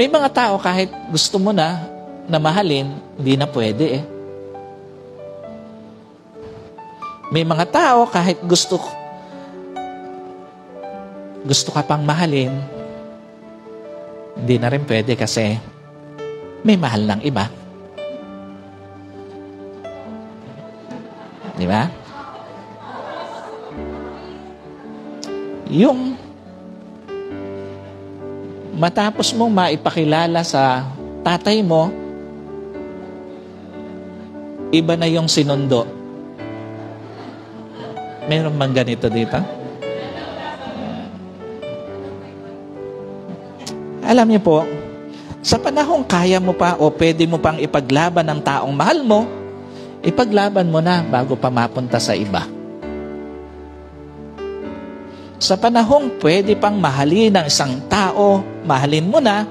May mga tao kahit gusto mo na mahalin, hindi na pwede eh. May mga tao kahit gusto ka pang mahalin, hindi na rin pwede kasi may mahal ng iba. Di ba? Yung matapos mong maipakilala sa tatay mo, iba na yung sinundo. Meron bang ganito dito? Alam niyo po, sa panahong kaya mo pa o pwede mo pang ipaglaban ng taong mahal mo, ipaglaban mo na bago pa mapunta sa iba. Sa panahong pwede pang mahalin ng isang tao, mahalin mo na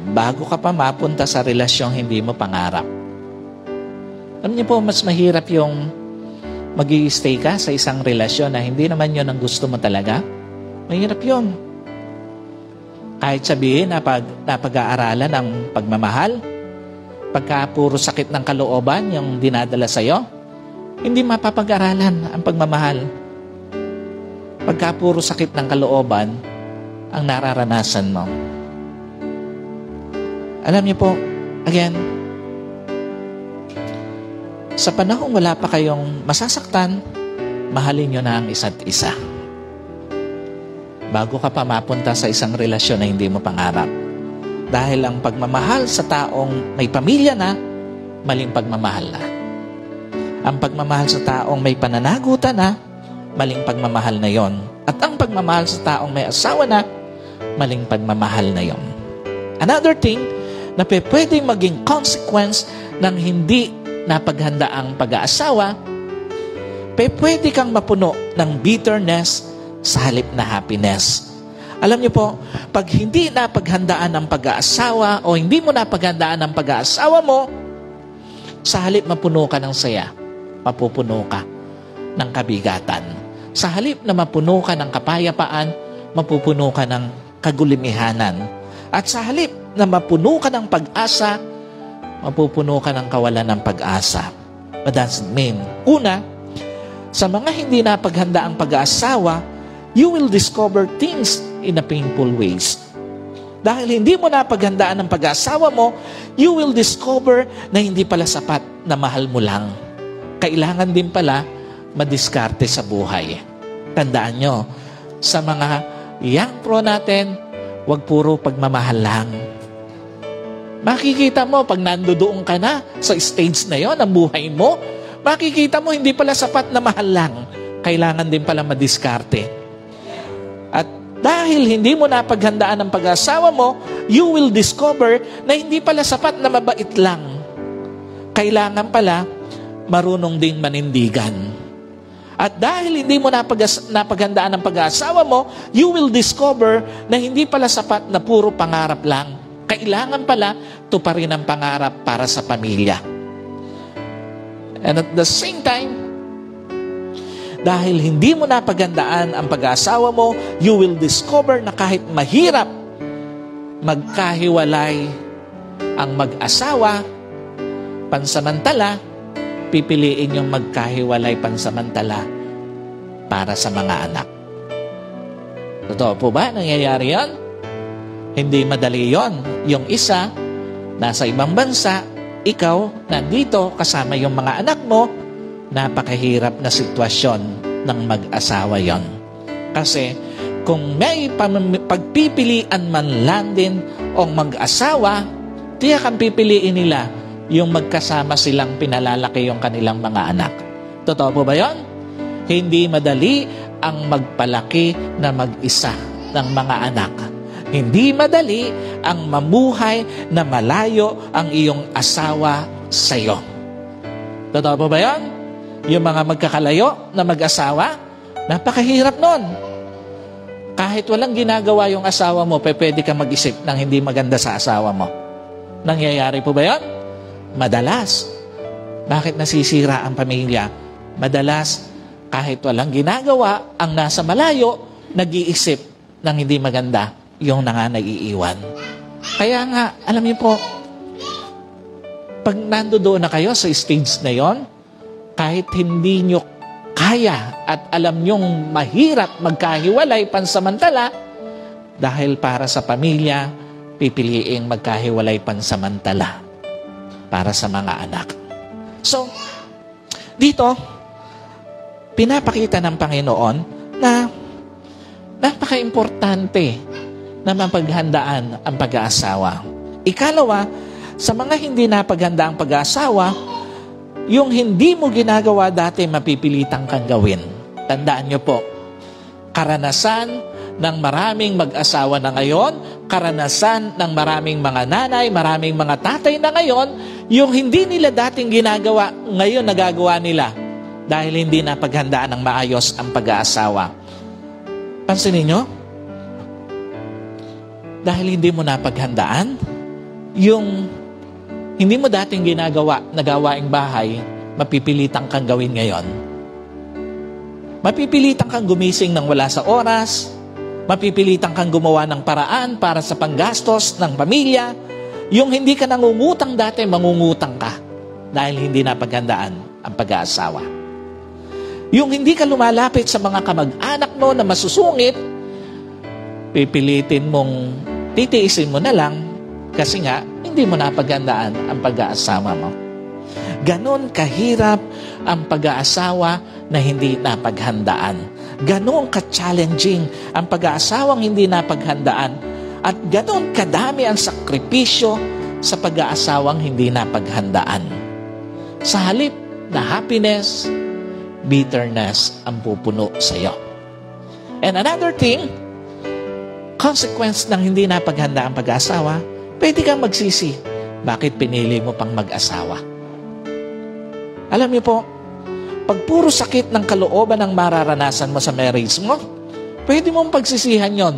bago ka pa mapunta sa relasyong hindi mo pangarap. Alam niyo po, mas mahirap yung mag-i-stay ka sa isang relasyon na hindi naman yun ang gusto mo talaga. Mahirap yun. Kahit sabihin na napag-aaralan ang pagmamahal, pagka puro sakit ng kalooban yung dinadala sa'yo, hindi mapapag-aralan ang pagmamahal. Pagka puro sakit ng kalooban ang nararanasan mo. Alam niyo po, again, sa panahong wala pa kayong masasaktan, mahalin niyo na ang isa't isa. Bago ka pa mapunta sa isang relasyon na hindi mo pangarap. Dahil ang pagmamahal sa taong may pamilya na, maling pagmamahal na. Ang pagmamahal sa taong may pananagutan na, maling pagmamahal na yon. At ang pagmamahal sa taong may asawa na, maling pagmamahal na yon. Another thing na pwedeng maging consequence ng hindi napaghandaang pag-aasawa, pwede kang mapuno ng bitterness sa halip na happiness. Alam niyo po, pag hindi napaghandaan ng pag-aasawa o hindi mo napaghandaan ng pag-aasawa mo, sa halip mapuno ka ng saya, mapupuno ka ng kabigatan. Sa halip na mapuno ka ng kapayapaan, mapupuno ka ng kagulimihanan. At sa halip na mapuno ka ng pag-asa, mapupuno ka ng kawalan ng pag-asa. What does it mean? Una, sa mga hindi napaghanda ang pag-aasawa, you will discover things in a painful ways. Dahil hindi mo napaghandaan ang pag-aasawa mo, you will discover na hindi pala sapat na mahal mo lang. Kailangan din pala madiskarte sa buhay. Tandaan nyo, sa mga young pro natin, wag puro pagmamahal lang. Makikita mo, pag nandoon ka na sa stage na yon ng buhay mo, makikita mo hindi pala sapat na mahal lang. Kailangan din pala madiskarte. At dahil hindi mo napaghandaan ang pag-asawa mo, you will discover na hindi pala sapat na mabait lang. Kailangan pala marunong ding manindigan. At dahil hindi mo napaghandaan ang pag-aasawa mo, you will discover na hindi pala sapat na puro pangarap lang. Kailangan pala tuparin ang pangarap para sa pamilya. And at the same time, dahil hindi mo napaghandaan ang pag-aasawa mo, you will discover na kahit mahirap magkahiwalay ang mag-asawa, pansamantala, pipiliin yung magkahiwalay pansamantala para sa mga anak. Totoo po ba? Nangyayari yon? Hindi madali yon. Yung isa, nasa ibang bansa, ikaw, nandito, kasama yung mga anak mo, napakahirap na sitwasyon ng mag-asawa yon. Kasi kung may pagpipilian man lang din o mag-asawa, tiyak ang pipiliin nila yung magkasama silang pinalalaki yung kanilang mga anak. Totoo po ba yon? Hindi madali ang magpalaki na mag-isa ng mga anak. Hindi madali ang mamuhay na malayo ang iyong asawa sa iyo. Totoo po ba yon? Yung mga magkakalayo na mag-asawa, napakahirap nun. Kahit walang ginagawa yung asawa mo, pwede ka mag-isip ng hindi maganda sa asawa mo. Nangyayari po ba yon? Madalas. Bakit nasisira ang pamilya? Madalas, kahit walang ginagawa, ang nasa malayo, nag-iisip ng hindi maganda yung naiiwan. Kaya nga, alam niyo po, pag nandoon na kayo sa stage na yon, kahit hindi nyo kaya at alam nyong mahirap magkahiwalay pansamantala, dahil para sa pamilya, pipiliing magkahiwalay pansamantala para sa mga anak. So, dito, pinapakita ng Panginoon na napaka-importante na mapaghandaan ang pag-aasawa. Ikalawa, sa mga hindi napaghanda ang pag-aasawa, yung hindi mo ginagawa dati, mapipilitang kang gawin. Tandaan nyo po, karanasan ng maraming mag-asawa na ngayon, karanasan ng maraming mga nanay, maraming mga tatay na ngayon, yung hindi nila dating ginagawa, ngayon nagagawa nila dahil hindi napaghandaan ng maayos ang pag-aasawa. Pansinin nyo? Dahil hindi mo napaghandaan, yung hindi mo dating ginagawa na gawaing bahay, mapipilitan kang gawin ngayon. Mapipilitan kang gumising ng wala sa oras, mapipilitan kang gumawa ng paraan para sa panggastos ng pamilya. Yung hindi ka nangungutang dati, mangungutang ka dahil hindi napaghandaan ang pag-aasawa. Yung hindi ka lumalapit sa mga kamag-anak mo na masusungit, pipilitin mong titiisin mo na lang kasi nga, hindi mo napaghandaan ang pag-aasawa mo. Ganon kahirap ang pag-aasawa na hindi napaghandaan. Ganon ka-challenging ang pag-aasawang hindi napaghandaan. At ganon kadami ang sakripisyo sa pag-aasawang hindi napaghandaan. Sa halip na happiness, bitterness ang pupuno sa iyo. And another thing, consequence ng hindi napaghanda ang pag-aasawa, pwede kang magsisi. Bakit pinili mo pang mag-asawa? Alam niyo po, pag puro sakit ng kalooban ang mararanasan mo sa marriage mo, pwede mong pagsisihan yon.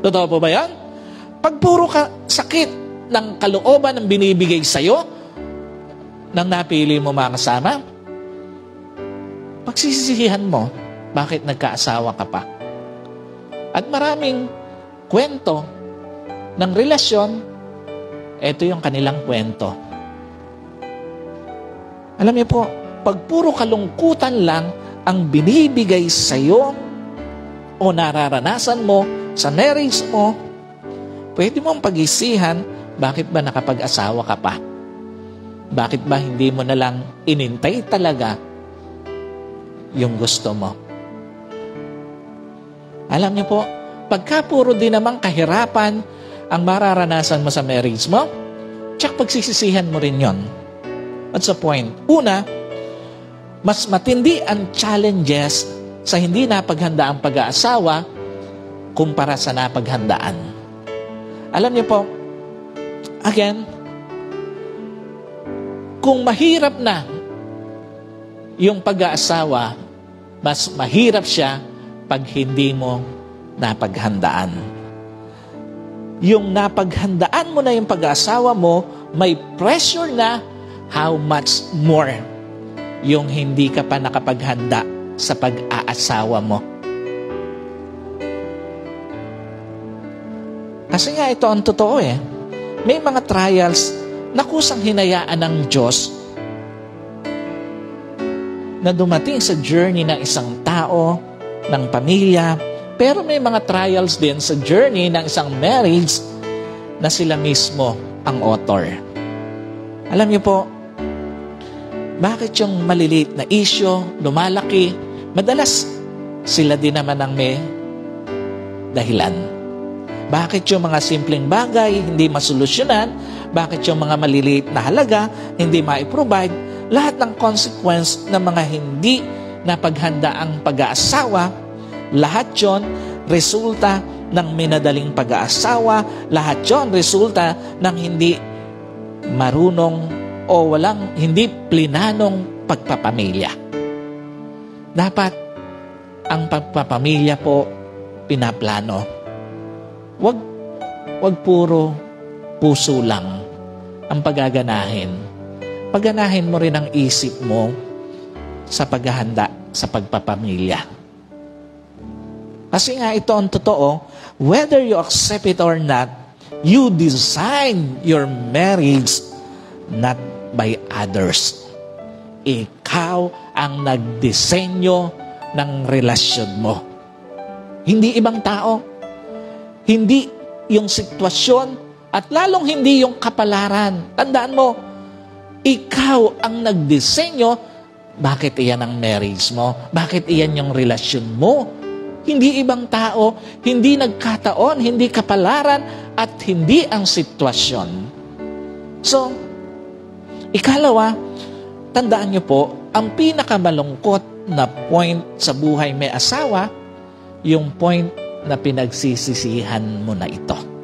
Totoo po ba yan? Pag puro sakit ng kalooban ang binibigay sa'yo, nang napili mo mga kasama, pagsisisihan mo, bakit nagkaasawa ka pa? At maraming kwento ng relasyon, ito yung kanilang kwento. Alam niyo po, pag puro kalungkutan lang ang binibigay sa'yo o nararanasan mo sa marriage mo, pwede mong pag-isihan, bakit ba nakapag-asawa ka pa? Bakit ba hindi mo na lang inintay talaga yung gusto mo? Alam niyo po, pagka puro din namang kahirapan ang mararanasan mo sa marriage mo, tsak pagsisisihan mo rin yon. What's the point? Una, mas matindi ang challenges sa hindi napaghanda ang pag-aasawa kumpara sa napaghandaan. Alam niyo po, again, kung mahirap na yung pag-aasawa, mas mahirap siya pag hindi mo napaghandaan. Yung napaghandaan mo na yung pag-aasawa mo, may pressure na, how much more yung hindi ka pa nakapaghanda sa pag-aasawa mo. Kasi nga ito ang totoo eh. May mga trials na kusang hinayaan ng Diyos na dumating sa journey ng isang tao, ng pamilya, pero may mga trials din sa journey ng isang marriage na sila mismo ang author. Alam niyo po, bakit yung maliliit na issue, lumalaki, madalas sila din naman ang may dahilan. Bakit yung mga simpleng bagay hindi masolusyonan? Bakit yung mga maliliit na halaga hindi ma-provide? Lahat ng consequence ng mga hindi napaghanda ang pag-aasawa, lahat yon resulta ng minadaling pag-aasawa, lahat yon resulta ng hindi marunong o walang hindi plinanong pagpapamilya. Dapat ang pagpapamilya po pinaplano. Wag puro puso lang ang paggaganahin. Pagganahin mo rin ang isip mo sa paghahanda sa pagpapamilya. Kasi nga ito ang totoo, whether you accept it or not, You design your marriage not by others. Ikaw ang nagdisenyo ng relasyon mo. Hindi ibang tao. Hindi yung sitwasyon at lalong hindi yung kapalaran. Tandaan mo, ikaw ang nagdisenyo. Bakit iyan ang marriage mo? Bakit iyan yung relasyon mo? Hindi ibang tao, hindi nagkataon, hindi kapalaran, at hindi ang sitwasyon. So, ikalawa, tandaan niyo po, ang pinakamalungkot na point sa buhay may asawa, yung point na pinagsisisihan mo na ito.